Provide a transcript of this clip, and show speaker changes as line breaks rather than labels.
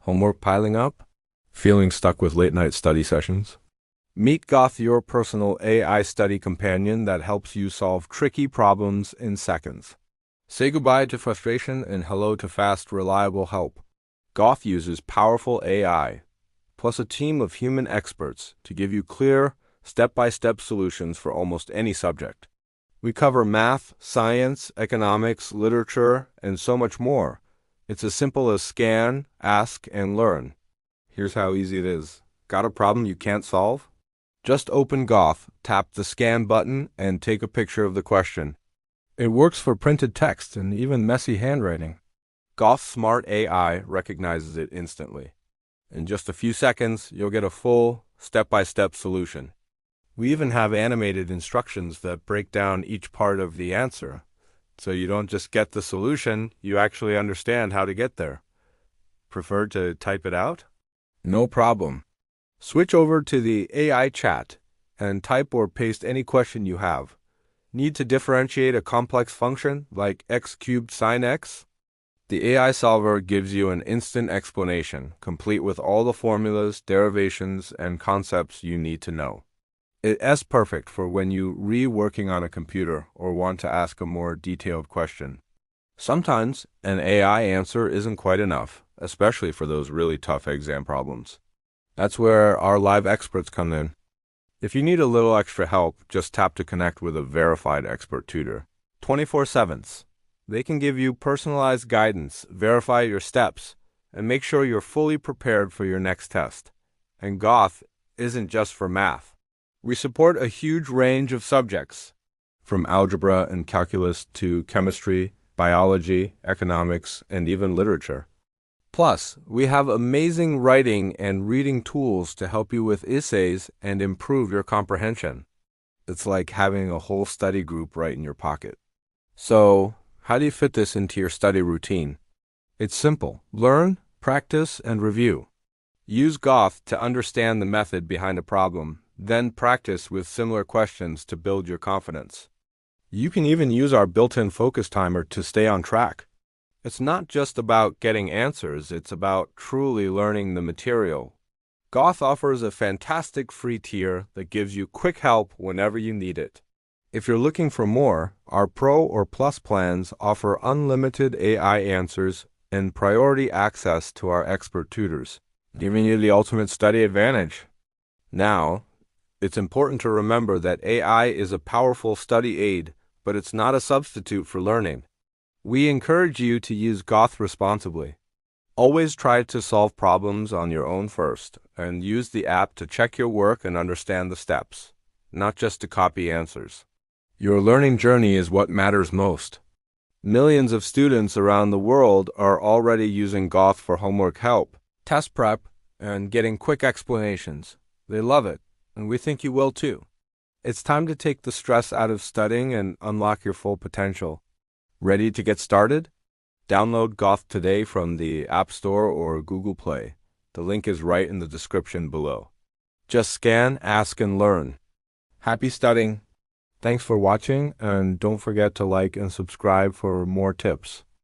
Homework piling up? Feeling stuck with late-night study sessions? Meet Gauth, your personal AI study companion that helps you solve tricky problems in seconds. Say goodbye to frustration and hello to fast, reliable help. Gauth uses powerful AI, plus a team of human experts to give you clear, step-by-step solutions for almost any subject. We cover math, science, economics, literature, and so much more. It's as simple as scan, ask, and learn. Here's how easy it is. Got a problem you can't solve? Just open Gauth, tap the scan button, and take a picture of the question. It works for printed text and even messy handwriting. Gauth Smart AI recognizes it instantly. In just a few seconds, you'll get a full, step-by-step solution. We even have animated instructions that break down each part of the answer. So you don't just get the solution, you actually understand how to get there. Prefer to type it out? No problem. Switch over to the AI chat and type or paste any question you have. Need to differentiate a complex function like x cubed sine x? The AI solver gives you an instant explanation, complete with all the formulas, derivations, and concepts you need to know. It's perfect for when you're reworking on a computer or want to ask a more detailed question. Sometimes an AI answer isn't quite enough, especially for those really tough exam problems. That's where our live experts come in. If you need a little extra help, just tap to connect with a verified expert tutor. 24/7. They can give you personalized guidance, verify your steps, and make sure you're fully prepared for your next test. And Gauth isn't just for math. We support a huge range of subjects, from algebra and calculus to chemistry, biology, economics, and even literature. Plus, we have amazing writing and reading tools to help you with essays and improve your comprehension. It's like having a whole study group right in your pocket. So, how do you fit this into your study routine? It's simple. Learn, practice, and review. Use Gauth to understand the method behind a problem, then practice with similar questions to build your confidence. You can even use our built-in focus timer to stay on track. It's not just about getting answers, it's about truly learning the material. Gauth offers a fantastic free tier that gives you quick help whenever you need it. If you're looking for more, our Pro or Plus plans offer unlimited AI answers and priority access to our expert tutors, giving you the ultimate study advantage. Now, it's important to remember that AI is a powerful study aid, but it's not a substitute for learning. We encourage you to use Gauth responsibly. Always try to solve problems on your own first, and use the app to check your work and understand the steps, not just to copy answers. Your learning journey is what matters most. Millions of students around the world are already using Gauth for homework help, test prep, and getting quick explanations. They love it, and we think you will too. It's time to take the stress out of studying and unlock your full potential. Ready to get started? Download Gauth today from the App Store or Google Play. The link is right in the description below. Just scan, ask, and learn. Happy studying! Thanks for watching, and don't forget to like and subscribe for more tips.